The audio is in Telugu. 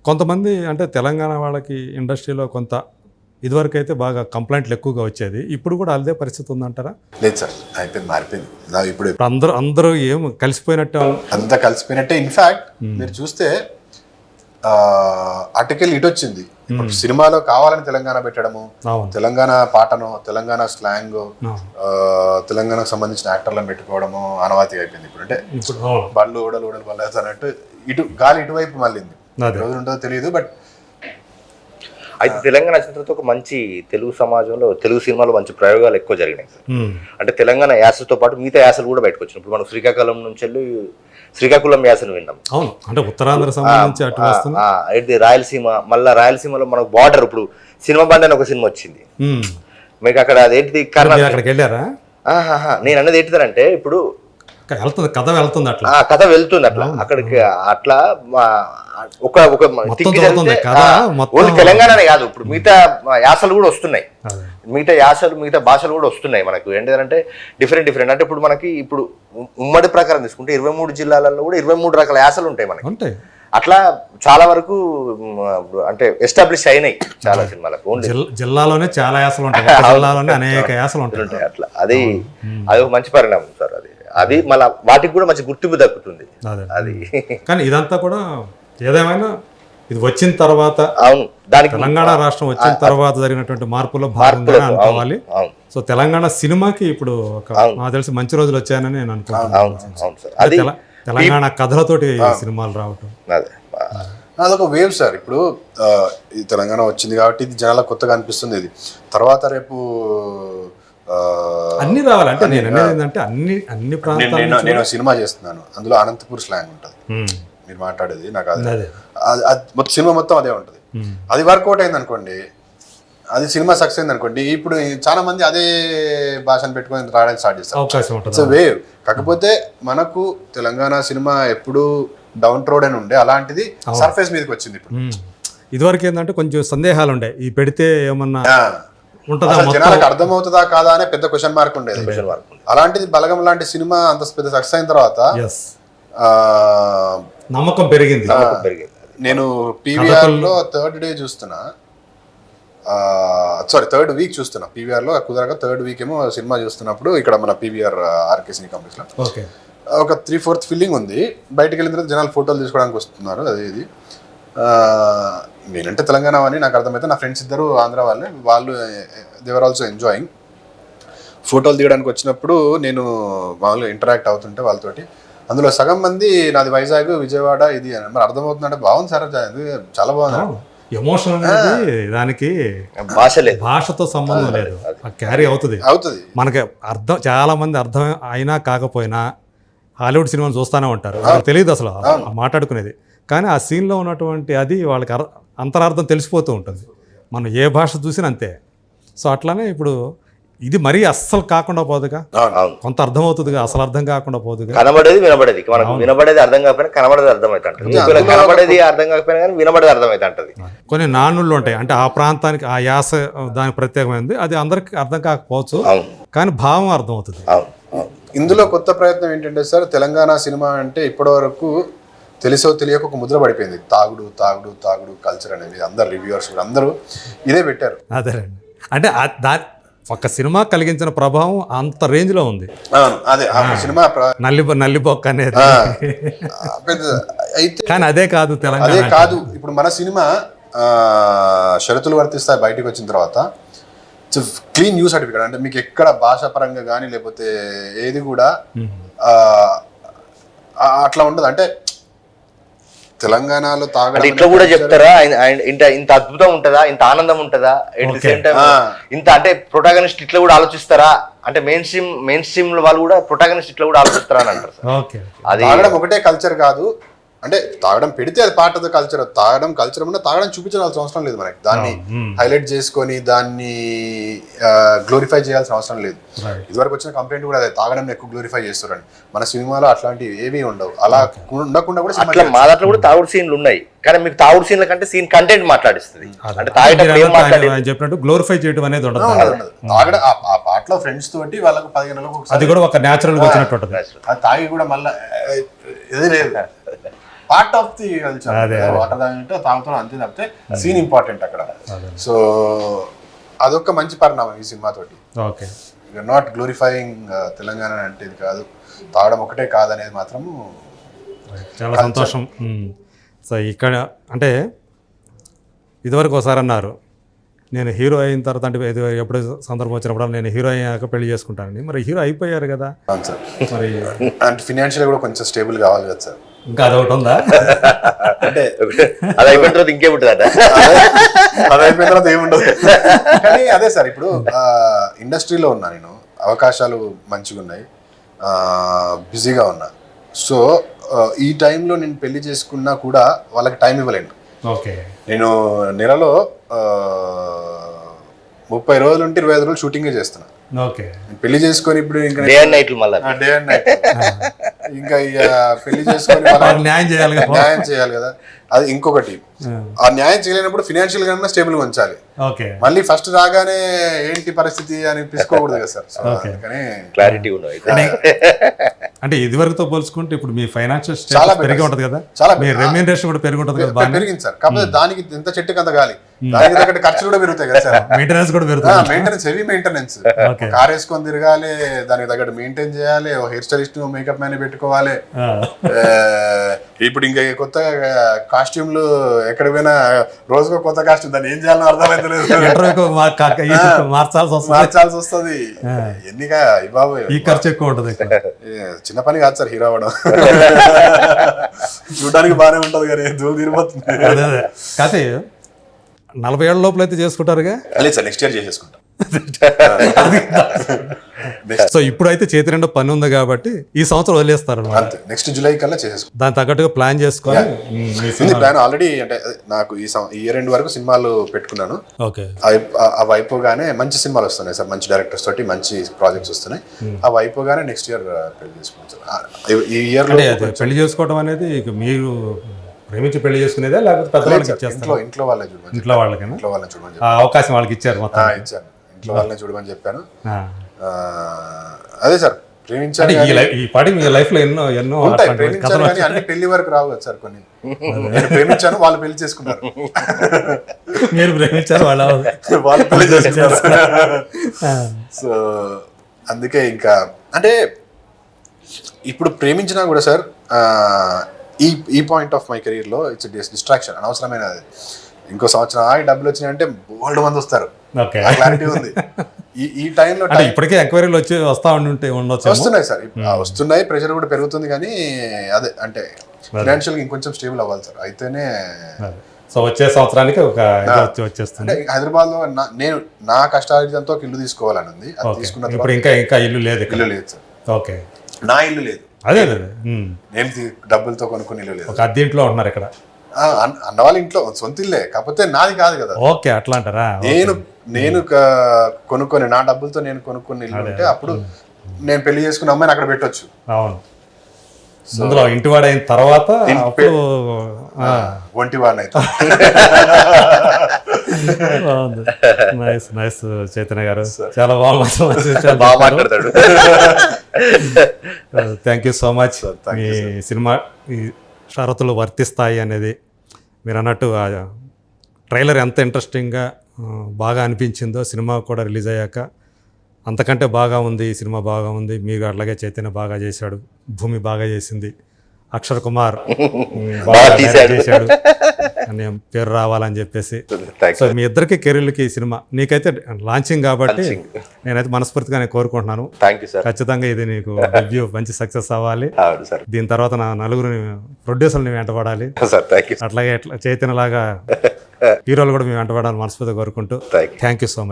కొంతమంది అంటే తెలంగాణ వాళ్ళకి ఇండస్ట్రీలో కొంత ఇదివరకు అయితే బాగా కంప్లైంట్లు ఎక్కువగా వచ్చేది, ఇప్పుడు కూడా అదే పరిస్థితి ఉందంటారా? లేదు సార్, అయిపోయింది, మారిపోయింది. ఇప్పుడు అందరూ ఏం కలిసిపోయినట్టు అంతా కలిసిపోయినట్టే. ఇన్ఫాక్ట్ మీరు చూస్తే అటుకెళ్ళి ఇటు వచ్చింది. ఇప్పుడు సినిమాలో కావాలని తెలంగాణ పెట్టడము, తెలంగాణ పాటను, తెలంగాణ స్లాంగ్, తెలంగాణకు సంబంధించిన యాక్టర్లను పెట్టుకోవడము ఆనవాయితీ అయిపోయింది. ఇప్పుడు అంటే బళ్ళు ఊడలు బళ్ళు అన్నట్టు ఇటు గాలి ఇటువైపు మళ్ళీంది. రోజు ఉంటుందో తెలియదు. బట్ అయితే తెలంగాణ చిత్రంతో ఒక మంచి తెలుగు సమాజంలో తెలుగు సినిమాలో మంచి ప్రయోగాలు ఎక్కువ జరిగినాయి సార్. అంటే తెలంగాణ యాసతో పాటు మిగతా యాసలు కూడా బయటకు వచ్చినాయి. ఇప్పుడు మనం శ్రీకాకుళం నుంచి వెళ్ళి శ్రీకాకుళం యాసను విన్నాం. అవును, అంటే ఉత్తరాంధ్ర సంబంధించి అటు వస్తుంది. అయితే రాయలసీమ, మళ్ళీ రాయలసీమలో మనకు బార్డర్, ఇప్పుడు సినిమా బండి అని ఒక సినిమా వచ్చింది మీకు అక్కడ. అదేంటిది అక్కడికి వెళ్ళారా? నేను అన్నది ఏంటిదంటే ఇప్పుడు కథ వెళ్తుంది అట్లా, కథ వెళ్తుంది అట్లా అక్కడికి. అట్లా ఒక ఓన్లీ తెలంగాణనే కాదు, ఇప్పుడు మిగతా యాసలు కూడా వస్తున్నాయి, మిగతా యాసలు మిగతా భాషలు కూడా వస్తున్నాయి మనకు. ఏంటంటే డిఫరెంట్ అంటే ఇప్పుడు మనకి ఇప్పుడు ఉమ్మడి ప్రకారం తీసుకుంటే 23 జిల్లాలలో కూడా 23 రకాల యాసలు ఉంటాయి మనకి. అట్లా చాలా వరకు అంటే ఎస్టాబ్లిష్ అయినాయి చాలా సినిమాలకు. జిల్లాలోనే చాలా యాసలు ఉంటాయి, జిల్లాలోనే అనేక యాసలు ఉంటాయి. అట్లా అది ఒక మంచి పరిణామం సార్. అది మళ్ళీ వాటికి కూడా మంచి గుర్తింపు దక్కుతుంది అది. కానీ ఇదంతా కూడా ఏదేమైనా ఇది వచ్చిన తర్వాత, అవును, దానికి తెలంగాణ రాష్ట్రం వచ్చిన తర్వాత జరిగినటువంటి మార్పులో భాగంగా అనుకోవాలి. సో తెలంగాణ సినిమాకి ఇప్పుడు నాకు తెలిసి మంచి రోజులు వచ్చాయని నేను అనుకుంటున్నాను. తెలంగాణ కథలతోటి సినిమాలు రావటం అదొక వేవ్ సార్. ఇప్పుడు ఈ తెలంగాణ వచ్చింది కాబట్టి ఇది జనాలకు కొత్తగా అనిపిస్తుంది. ఇది తర్వాత రేపు అన్ని రావాలంటే నేను అనేది ఏంటంటే అన్ని ప్రాంతాలు. నేను సినిమా చేస్తున్నాను, అందులో అనంతపూర్ స్లాంగ్ ఉంటుంది మీరు మాట్లాడేది. నాకు అది మొత్తం సినిమా మొత్తం అదే ఉంటుంది. అది వర్కౌట్ అయింది అనుకోండి, అది సినిమా సక్సెస్ అయింది అనుకోండి, ఇప్పుడు చాలా మంది అదే భాషను పెట్టుకొని రావడానికి స్టార్ట్ చేస్తారు. అవకాశం ఉంటుంది. It's wave. కాకపోతే మనకు తెలంగాణ సినిమా ఎప్పుడు డౌన్ రోడ్ అని ఉండే, అలాంటిది సర్ఫేస్ మీదకి వచ్చింది ఇప్పుడు. ఇదివరకు ఏంటంటే కొంచెం సందేహాలు ఉండే, ఈ పెడితే ఏమన్నా జనాలకు అర్థమవుతుందా కాదా అనే పెద్ద క్వశ్చన్ మార్క్ ఉండేది. అలాంటిది బలగం లాంటి సినిమా అంత పెద్ద సక్సెస్ అయిన తర్వాత నమ్మకం పెరిగింది. నేను పీవీఆర్ లో థర్డ్ వీక్ చూస్తున్నా. పీవీఆర్ లో కుదరగా థర్డ్ వీక్ ఏమో సినిమా చూస్తున్నప్పుడు ఇక్కడ మన పీవీఆర్ ఆర్కే సినీ కాంప్లెక్స్ లో ఒక 3/4 ఫిల్లింగ్ ఉంది. బయటకు వెళ్ళిన తర్వాత జనాలు ఫోటోలు తీసుకోవడానికి వస్తున్నారు. అది ఇది నేనంటే తెలంగాణ అని నాకు అర్థమైతే, నా ఫ్రెండ్స్ ఇద్దరు ఆంధ్ర వాళ్ళే, వాళ్ళు దేవర్ ఆల్సో ఎంజాయింగ్. ఫోటోలు తీయడానికి వచ్చినప్పుడు నేను మామూలుగా ఇంటరాక్ట్ అవుతుంటే వాళ్ళతోటి, అందులో సగం మంది నాది వైజాగ్ విజయవాడ ఇది అని. మరి అర్థమవుతుందంటే బాగుంది సార్, చాలా బాగుంది. ఎమోషన్ అనేది దానికి భాషతో సంబంధం లేదు, క్యారీ అవుతుంది. మనకి చాలా మంది అర్థం అయినా కాకపోయినా హాలీవుడ్ సినిమాలు చూస్తూనే ఉంటారు, తెలియదు అసలు మాట్లాడుకునేది. కానీ ఆ సీన్లో ఉన్నటువంటి అది వాళ్ళకి అంతరార్థం తెలిసిపోతూ ఉంటుంది, మనం ఏ భాష చూసినా అంతే. సో అట్లానే ఇప్పుడు ఇది మరీ అస్సలు కాకుండా పోదుగా, కొంత అర్థం అవుతుందిగా, అసలు అర్థం కాకుండా పోదుగా. కనబడేది వినబడేది, మనకు వినబడేది అర్థం కాకపోయినా కనబడేది అర్థమవుతుంటది, కనబడేది అర్థం కాకపోయినా కానీ వినబడేది అర్థమవుతుంటది. కొన్ని నానుళ్ళు ఉంటాయి, అంటే ఆ ప్రాంతానికి ఆ యాస దానికి ప్రత్యేకమైనది, అది అందరికి అర్థం కాకపోవచ్చు కానీ భావం అర్థం అవుతుంది. ఇందులో కొత్త ప్రయత్నం ఏంటంటే సార్, తెలంగాణ సినిమా అంటే ఇప్పటి వరకు తెలిసో తెలియక ఒక ముద్ర పడిపోయింది, తాగుడు తాగుడు తాగుడు కల్చర్ అనేది. అందరు రివ్యూవర్స్ అందరూ ఇదే పెట్టారు. అదేనండి, అంటే ఒక సినిమా కలిగించిన ప్రభావం అంత రేంజ్ లో ఉంది. అదే సినిమా నల్లిబొక్క అనేది అయితే, కానీ అదే కాదు తెలంగాణ, అదే కాదు. ఇప్పుడు మన సినిమా షరతులు వర్తిస్తాయి బయటకు వచ్చిన తర్వాత, క్లీన్ న్యూ సర్టిఫికేట్. అంటే మీకు ఎక్కడ భాషా పరంగా కానీ లేకపోతే ఏది కూడా అట్లా ఉండదు. అంటే తెలంగాణలో తాగడం ఇట్లా కూడా చెప్తారా, ఇంత అద్భుతం ఉంటుందా, ఇంత ఆనందం ఉంటుందా, ఇంత అంటే ప్రొటాగనిస్ట్ ఇట్లా కూడా ఆలోచిస్తారా, అంటే మెయిన్ స్ట్రీమ్ వాళ్ళు కూడా ప్రొటాగనిస్ట్ ఇట్లా కూడా ఆలోచిస్తారా అని అంటారు. అది తాగడం ఒకటే కల్చర్ కాదు, అంటే తాగడం పెడితే అది పార్ట్ ఆఫ్ ద కల్చర్. తాగడం కల్చర్ అంటే తాగడం చూపించాల్సిన అవసరం లేదు మనకి, దాన్ని హైలైట్ చేసుకొని దాన్ని గ్లోరిఫై చేయాల్సిన అవసరం లేదు. ఇదివరకు వచ్చిన కంప్లైంట్ కూడా అదే, తాగడం ఎక్కువ గ్లోరిఫై చేస్తారండి. మన సినిమాలో అట్లాంటివి ఏమీ ఉండవు. అలా ఉండకుండా కూడా అట్లా మా దాంట్లో కూడా తాగుడు సీన్లు ఉన్నాయి, కానీ మీకు తాగుడు సీన్ల కంటే సీన్ కంటెంట్ మాట్లాడిస్తుంది. అంటే తాగడం చెప్పినట్టు గ్లోరిఫై చేయడం అనేది ఉండదు. తాగడం ఆ పాటలో ఫ్రెండ్స్ తోటి వాళ్ళకు 10 గంటలకు అది కూడా ఒక న్యాచురల్ గా వచ్చినట్టు తాగి కూడా మళ్ళీ ఇది లేదు. Part of the culture. Water తాగినట్టు తాగుతాం అంతే తప్పితే సీన్ ఇంపార్టెంట్ అక్కడ. సో అదొక మంచి పరిణామం ఈ సినిమాతోటి. ఓకే, నాట్ గ్లోరిఫైయింగ్ తెలంగాణ అంటే ఇది కాదు, తాగడం ఒకటే కాదనేది మాత్రము చాలా సంతోషం. సో ఇక్కడ అంటే ఇదివరకు ఒకసారి అన్నారు, నేను హీరో అయిన తర్వాత అంటే ఎప్పుడు సందర్భం వచ్చినప్పుడు నేను హీరో అయ్యాక పెళ్లి చేసుకుంటానని. మరి హీరో అయిపోయారు కదా, సార్. మరి అంటే ఫినాన్షియల్ కూడా కొంచెం స్టేబుల్ కావాలి కదా సార్. ఇంకా అదొకటి ఉందా? అంటే అది అయిపోయిన తర్వాత ఇంకేముంటుంది అట, అది అయిపోయిన తర్వాత ఏముండదు. కానీ అదే సార్, ఇప్పుడు ఇండస్ట్రీలో ఉన్నా నేను, అవకాశాలు మంచిగా ఉన్నాయి, బిజీగా ఉన్నా. సో ఈ టైంలో నేను పెళ్లి చేసుకున్నా కూడా వాళ్ళకి టైం ఇవ్వలేను. ఓకే, నేను నెలలో 30 రోజులు ఉంటే 25 రోజులు షూటింగే చేస్తున్నా. ఓకే, పెళ్లి చేసుకొని ఇప్పుడు ఇంకా డే అండ్ నైట్ మళ్ళీ డే అండ్ నైట్ ఇంకా పెళ్లి చేసుకొని న్యాయం చేయాలి కదా. అది ఇంకొకటి, ఆ న్యాయం చేయలేనప్పుడు ఫినాన్షియల్ గా స్టేబుల్ గా ఉంచాలి. ఓకే, మళ్ళీ ఫస్ట్ రాగానే ఏంటి పరిస్థితి అని పిసుకోకూడదు కదా సార్. అందుకని క్లారిటీ ఉండదు. అంటే ఇది వరకుతో పోల్చుకుంటే ఇప్పుడు మీ ఫైనాన్షియల్ స్టేటస్ పెరిగి ఉంటది కదా, మీ రెమ్యూనరేషన్ కూడా పెరిగి ఉంటది కదా. పెరిగింది సార్, కాకపోతే దానికి ఎంత చెట్టుకి అంత గాలి, దానికి తగ్గట్టు ఖర్చులు కూడా పెరుగుతాయి కదా సార్. మెయింటెనెన్స్ కూడా పెరుగుతుంది. Maintenance, heavy maintenance. కార్ వేసుకొని తిరగాలి, దానికి తగ్గట్టు మెయింటైన్ చేయాలి, హెయిర్ స్టైలిస్ట్ మేకప్ మ్యాన్ పెట్టుకోవాలి. ఇప్పుడు ఇంకా కొత్త కాస్ట్యూమ్లు ఎక్కడ పోయినా రోజుకో కొత్త కాస్ట్యూమ్, దాన్ని ఏం చేయాలో అర్థమైతలేదు, మార్చాల్సి వస్తుంది. ఎన్నిగా బాబు ఈ ఖర్చు ఎక్కువ ఉంటది. చిన్న పని కాదు సార్ హీరో అవ్వడం. చూడడానికి బాగానే ఉంటది కానీ దూరం తిరిగిపోతుంది. కాకపోతే 40 ఏళ్ళ లోపల అయితే చేసుకుంటారుగా? లేదు సార్, నెక్స్ట్ ఇయర్ చేసేసుకుంటాం. సో ఇప్పుడైతే చేతి నిండా పని ఉంది కాబట్టి ఈ సంవత్సరం వదిలేస్తారు. నెక్స్ట్ జూలై కల్లా చేసేసుకుంటాం. దాని తగ్గట్టుగా ప్లాన్ చేసుకొని ప్లాన్ ఆల్రెడీ, అంటే నాకు ఈ ఇయర్ ఎండ్ వరకు సినిమాలు పెట్టుకున్నాను. ఓకే, అవి అయిపోగానే మంచి సినిమాలు వస్తున్నాయి సార్, మంచి డైరెక్టర్స్ తోటి మంచి ప్రాజెక్ట్స్ వస్తున్నాయి. అవి అయిపోగానే నెక్స్ట్ ఇయర్ పెళ్లి చేసుకుంటాం. ఈ ఇయర్ లో పెళ్లి చేసుకోవడం అనేది మీరు ప్రేమించి పెళ్లి చేసుకునేదా లేకపోతే పెద్దవాళ్ళకి ఇచ్చేస్తారు? ఇంట్లో వాళ్ళే చూడమని, ఇంట్లో వాళ్ళకైనా ఇంట్లో వాళ్ళని చూడమని అవకాశం వాళ్ళకి ఇచ్చారు మొత్తం? ఇచ్చాను, ఇంట్లో వాళ్ళని చూడమని చెప్పాను. అదే సార్, ప్రేమించాలి. ఈ పాటి మీ లైఫ్ లో ఎన్నో ఉంటాయి, ప్రేమించాలి కానీ అన్ని పెళ్లి వరకు రావు కదా సార్. కొన్ని నేను ప్రేమించాను, వాళ్ళు పెళ్లి చేసుకున్నారు. మీరు ప్రేమించారు, వాళ్ళు పెళ్లి చేసుకున్నారు. సో అందుకే ఇంకా అంటే ఇప్పుడు ప్రేమించినా కూడా సార్, ఈ పాయింట్ ఆఫ్ మై కెరీర్ లో ఇట్స్ డిస్ట్రాక్షన్, అనవసరమైనది. ఇంకో సంవత్సరం డబ్బులు వచ్చినాయంటే బోల్డ్ మంది వస్తారు, క్లారిటీ ఉంది. ఈ టైంలో ఇప్పటికే ఎంక్వైరీలు వస్తా ఉండొచ్చు. వస్తున్నాయి సార్, వస్తున్నాయి, ప్రెషర్ కూడా పెరుగుతుంది. కానీ అదే అంటే ఫైనాన్షియల్ గా ఇంకొంచెం స్టేబుల్ అవ్వాలి సార్, అయితేనే. సో వచ్చే సంవత్సరానికి వచ్చేస్తుంది. హైదరాబాద్ లో నేను నా కష్టార్జితంతో ఒక ఇల్లు తీసుకోవాలని ఉంది. అది తీసుకున్న ఇప్పుడు ఇంకా ఇల్లు లేదు సార్. ఓకే, నా ఇల్లు లేదు. అదే నేను డబ్బులతో కొనుక్కుని ఇల్లు లేదు. ఒక అద్దె ఇంట్లో ఉంటున్నారు ఇక్కడ. అన్న వాళ్ళ ఇంట్లో సొంత ఇల్లే, కాకపోతే నాది కాదు కదా. ఓకే, అట్లా అంటారా? నేను కొనుక్కొని నా డబ్బులతో నేను కొనుక్కుని ఇల్లు ఉంటే అప్పుడు నేను పెళ్లి చేసుకున్న అమ్మాయిని అక్కడ పెట్టొచ్చు. అవును, అందులో ఇంటివాడు అయిన తర్వాత ఒంటివాడిని అయితే. నైస్ నైస్ చైతన్య గారు, చాలా బాగా మాట్లాడతాడు. Thank you so much. Me cinema ఈ షరతులు వర్తిస్తాయి అనేది మీరు అన్నట్టు ట్రైలర్ ఎంత ఇంట్రెస్టింగ్గా బాగా అనిపించిందో, సినిమా కూడా రిలీజ్ అయ్యాక అంతకంటే బాగా ఉంది, ఈ సినిమా బాగా ఉంది. మీరు అట్లాగే చైతన్య బాగా చేశాడు, భూమి బాగా చేసింది, అక్షర్ కుమార్ బాగా చేశాడు అని పేరు రావాలని చెప్పేసి. సో మీ ఇద్దరికి కెరీర్లకి ఈ సినిమా నీకైతే లాంచింగ్ కాబట్టి నేనైతే మనస్ఫూర్తిగా కోరుకుంటున్నాను. ఖచ్చితంగా ఇది నీకు డెబ్యూ మంచి సక్సెస్ అవ్వాలి. దీని తర్వాత నా నలుగురు ప్రొడ్యూసర్ని వెంటబడాలి, అట్లాగే చైతన్య లాగా హీరోలు కూడా మేము వెంటబడాలని మనస్ఫూర్తిగా కోరుకుంటూ థ్యాంక్ యూ సో మచ్.